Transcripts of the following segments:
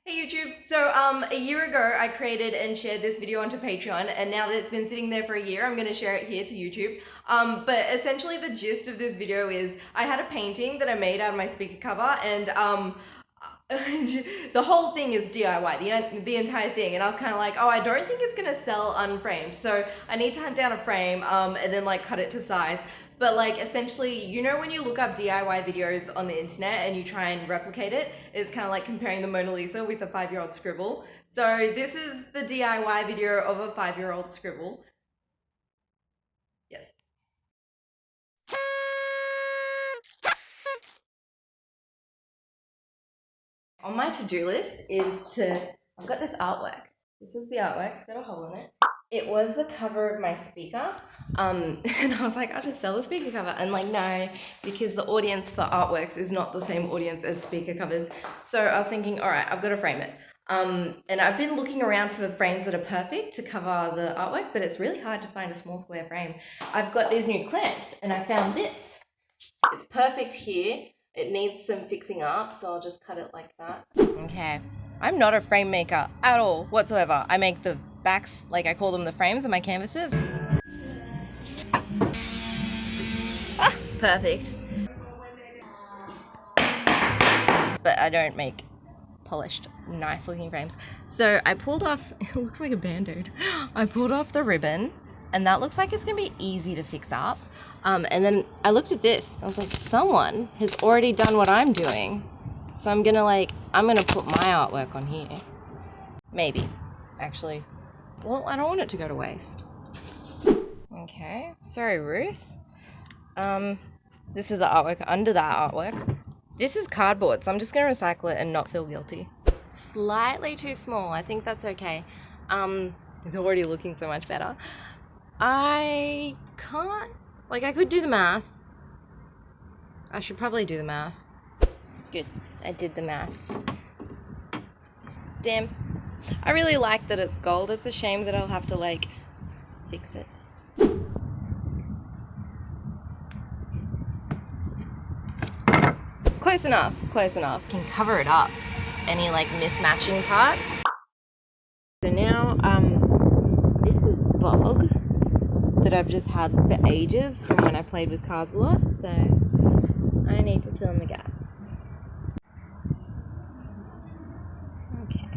Hey YouTube! So a year ago I created and shared this video onto Patreon, and now that it's been sitting there for a year, I'm going to share it here to YouTube. But essentially the gist of this video is I had a painting that I made out of my speaker cover, and the whole thing is DIY, the entire thing, and I was kind of like, oh, I don't think it's gonna sell unframed, so I need to hunt down a frame and then like cut it to size. But like essentially, you know when you look up DIY videos on the internet and you try and replicate it, it's kind of like comparing the Mona Lisa with a 5-year-old scribble. So this is the DIY video of a 5-year-old scribble. Yes. On my to-do list I've got this artwork. This is the artwork, it's got a hole in it. It was the cover of my speaker, and I was like, I'll just sell the speaker cover. And like, no, because the audience for artworks is not the same audience as speaker covers. So I was thinking, all right, I've got to frame it. And I've been looking around for frames that are perfect to cover the artwork, but it's really hard to find a small square frame. I've got these new clamps, and I found this. It's perfect here. It needs some fixing up, so I'll just cut it like that. Okay. I'm not a frame maker at all, whatsoever. I make the backs, like I call them the frames of my canvases. Ah, perfect. But I don't make polished, nice looking frames. So I pulled off, it looks like a band-aid. I pulled off the ribbon, and that looks like it's gonna be easy to fix up. And then I looked at this, I was like, someone has already done what I'm doing. So I'm gonna put my artwork on here. Maybe, actually. Well, I don't want it to go to waste. Okay, sorry Ruth. This is the artwork under that artwork. This is cardboard, so I'm just gonna recycle it and not feel guilty. Slightly too small, I think that's okay. It's already looking so much better. I can't, like I could do the math. I should probably do the math. Good, I did the math. Damn. I really like that it's gold. It's a shame that I'll have to like fix it. Close enough, close enough. Can cover it up, any like mismatching parts. So now, this is bog that I've just had for ages from when I played with cars a lot, so I need to fill in the gaps. Okay.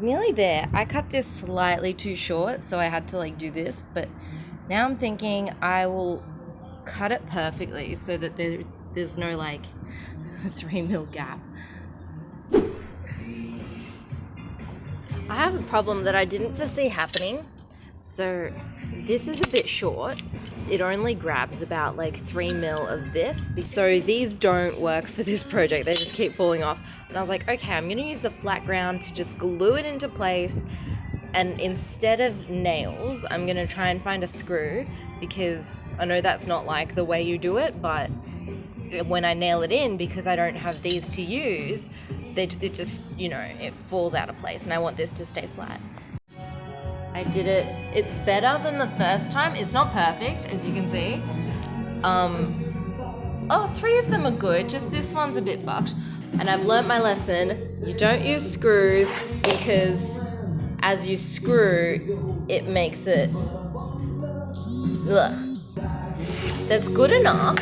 Nearly there. I cut this slightly too short, so I had to like do this, but now I'm thinking I will cut it perfectly so that there's no like 3mm gap. I have a problem that I didn't foresee happening. So this is a bit short. It only grabs about like 3mm of this. So these don't work for this project. They just keep falling off. And I was like, okay, I'm gonna use the flat ground to just glue it into place. And instead of nails, I'm gonna try and find a screw, because I know that's not like the way you do it, but when I nail it in, because I don't have these to use, it just, you know, it falls out of place, and I want this to stay flat. I did it. It's better than the first time. It's not perfect, as you can see. Oh, 3 of them are good, just this one's a bit fucked. And I've learnt my lesson. You don't use screws, because as you screw, it makes it, ugh. That's good enough.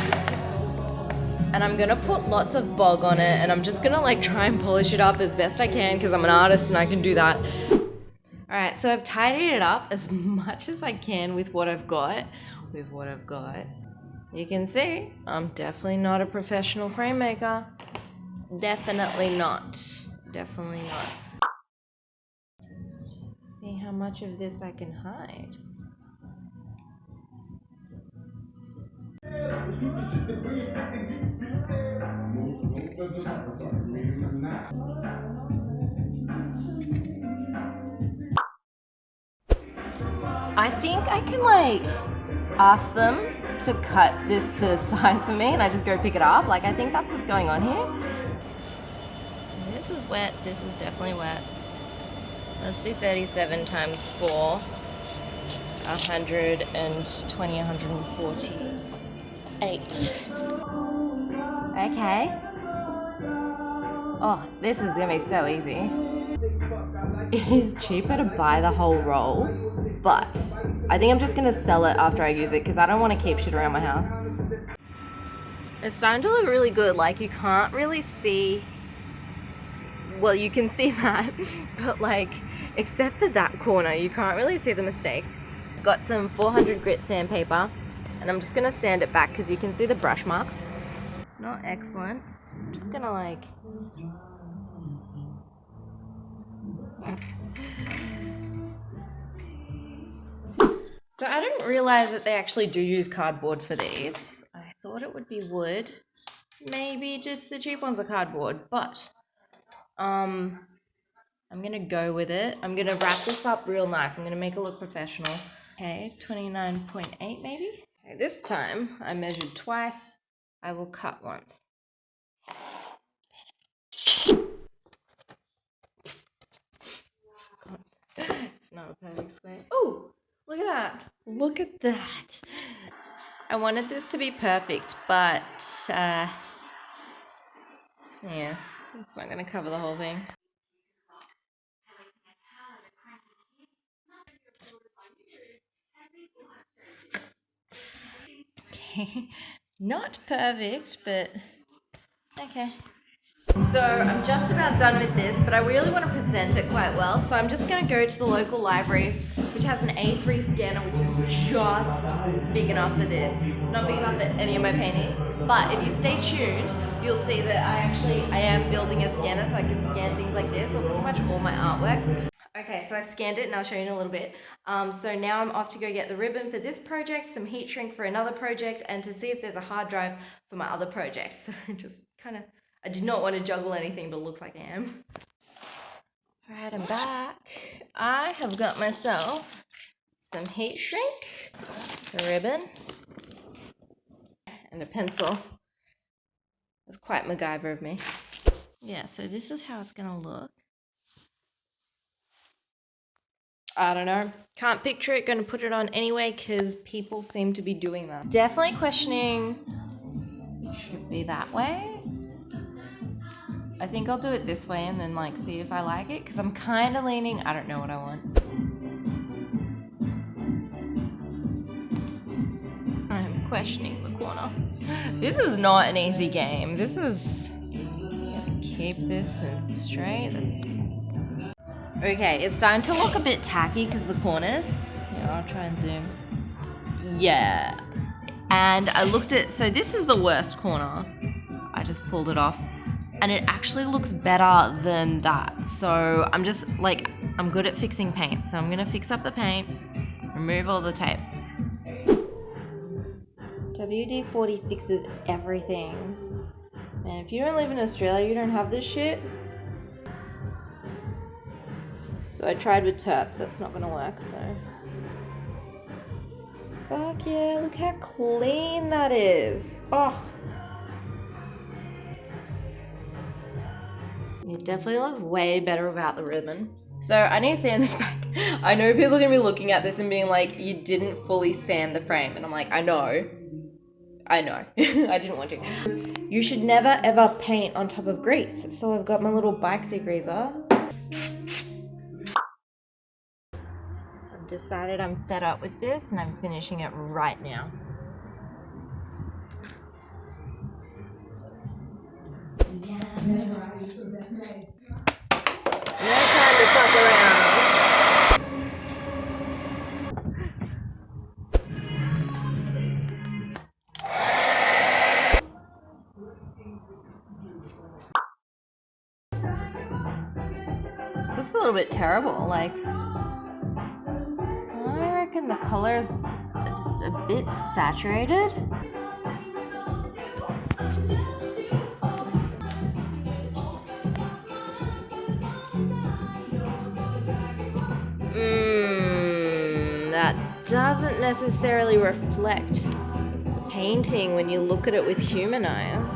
And I'm gonna put lots of bog on it, and I'm just gonna like try and polish it up as best I can, because I'm an artist and I can do that. Alright, so I've tidied it up as much as I can with what I've got. You can see, I'm definitely not a professional frame maker. Definitely not. Definitely not. Just see how much of this I can hide. I think I can like ask them to cut this to size for me, and I just go pick it up. Like, I think that's what's going on here. This is wet. This is definitely wet. Let's do 37 times 4. 120, 140. 8. Okay. Oh, this is gonna be so easy. It is cheaper to buy the whole roll, but I think I'm just gonna sell it after I use it because I don't want to keep shit around my house. It's starting to look really good. Like, you can't really see, well, you can see that, but like, except for that corner, you can't really see the mistakes. Got some 400 grit sandpaper, and I'm just gonna sand it back because you can see the brush marks. Not excellent. I'm just gonna like... So I didn't realize that they actually do use cardboard for these. I thought it would be wood. Maybe just the cheap ones are cardboard, but I'm gonna go with it. I'm gonna wrap this up real nice. I'm gonna make it look professional. Okay, 29.8 maybe? Okay, this time I measured twice. I will cut once. It's not a perfect square. Oh, look at that. Look at that. I wanted this to be perfect, but yeah, it's not gonna cover the whole thing. Okay, not perfect, but okay. So I'm just about done with this, but I really want to present it quite well. So I'm just going to go to the local library, which has an A3 scanner, which is just big enough for this. It's not big enough for any of my paintings, but if you stay tuned, you'll see that I am building a scanner so I can scan things like this, or pretty much all my artworks. Okay, so I've scanned it and I'll show you in a little bit. So now I'm off to go get the ribbon for this project, some heat shrink for another project, and to see if there's a hard drive for my other project. So just kind of, I did not want to juggle anything, but it looks like I am. Alright, I'm back. I have got myself some heat shrink, a ribbon, and a pencil. It's quite MacGyver of me. Yeah, so this is how it's gonna look. I don't know. Can't picture it. Gonna put it on anyway because people seem to be doing that. Definitely questioning, should it be that way? I think I'll do it this way and then like see if I like it because I'm kind of leaning, I don't know what I want. I'm questioning the corner. This is not an easy game. This is, you have to keep this in straight. Okay, it's starting to look a bit tacky because of the corners. Yeah, I'll try and zoom. Yeah. And I looked at, so this is the worst corner. I just pulled it off. And it actually looks better than that. So I'm just like, I'm good at fixing paint. So I'm gonna fix up the paint, remove all the tape. WD-40 fixes everything. Man, if you don't live in Australia, you don't have this shit. So I tried with Terps, that's not gonna work, so. Fuck yeah, look how clean that is. Oh. It definitely looks way better without the ribbon. So I need to sand this back. I know people are gonna be looking at this and being like, you didn't fully sand the frame. And I'm like, I know. I didn't want to. You should never ever paint on top of grease. So I've got my little bike degreaser. I've decided I'm fed up with this and I'm finishing it right now. No time to fuck around. This looks a little bit terrible, like, I reckon the color's just a bit saturated. That doesn't necessarily reflect the painting when you look at it with human eyes.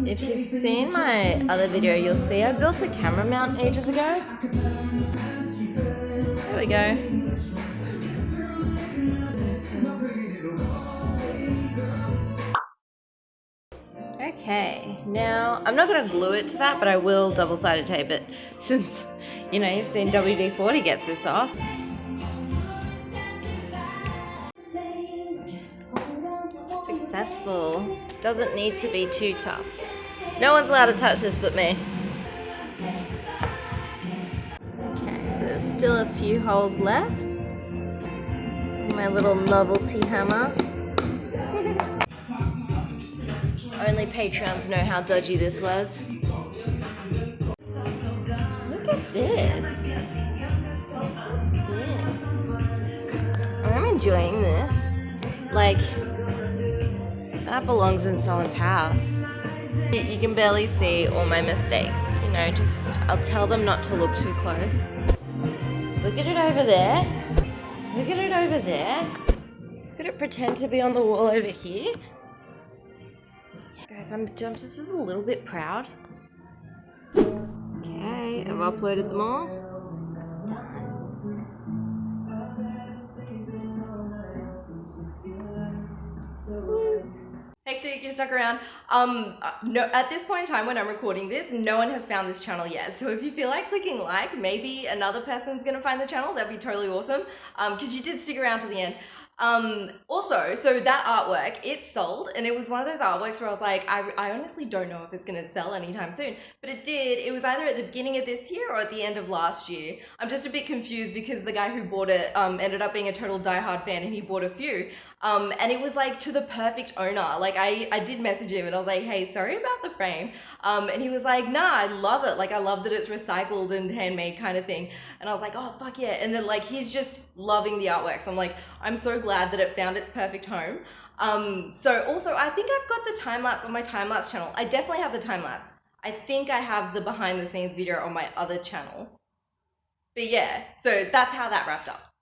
If you've seen my other video, you'll see I built a camera mount ages ago. There we go. Okay, now I'm not going to glue it to that, but I will double-sided tape it since, you know, you've seen WD-40 gets this off. Successful. Doesn't need to be too tough. No one's allowed to touch this but me. Okay, so there's still a few holes left. My little novelty hammer. Only Patreons know how dodgy this was. Look at this. I'm enjoying this. Like, that belongs in someone's house. You can barely see all my mistakes. You know, just, I'll tell them not to look too close. Look at it over there. Look at it over there. Could it pretend to be on the wall over here? Guys, I'm just a little bit proud. Okay, I've uploaded them all. Done. Hectic, you stuck around. No, at this point in time when I'm recording this, no one has found this channel yet. So if you feel like clicking like, maybe another person's gonna find the channel. That'd be totally awesome. Because you did stick around to the end. Also, so that artwork, it sold, and it was one of those artworks where I was like, I honestly don't know if it's gonna sell anytime soon, but it did. It was either at the beginning of this year or at the end of last year. I'm just a bit confused because the guy who bought it ended up being a total diehard fan, and he bought a few. And it was like to the perfect owner. Like I did message him and I was like, hey, sorry about the frame. And he was like, nah, I love it. Like I love that it's recycled and handmade kind of thing. And I was like, oh, fuck yeah. And then like, he's just loving the artwork. So I'm like, I'm so glad that it found its perfect home. So also I think I've got the time-lapse on my time-lapse channel. I definitely have the time-lapse. I think I have the behind the scenes video on my other channel. But yeah, so that's how that wrapped up.